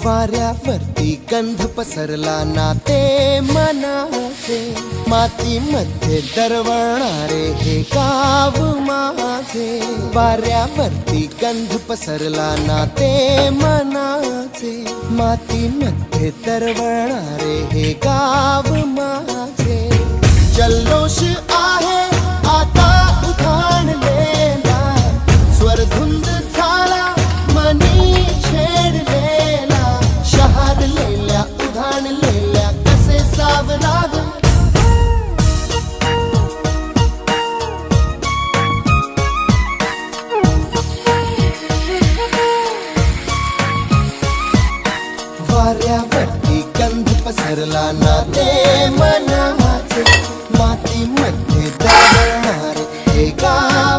वाऱ्यावरती गंध पसरला नाते मनाचे, मातीमध्ये दरवळणारे हे गाव माझे. वाऱ्यावरती गंध पसरला नाते मनाचे, मातीमध्ये दरवळणारे हे गाव माझे. जल्लोष आहे आता उधाणलेला, स्वरधुंद झाला मनी छेडलेला. शहारलेल्या उधाणलेल्या कसे सावराग. वाऱ्यावरती गंध पसरला नाते मनाचे, मातीमध्ये दरवळणारे हे गाव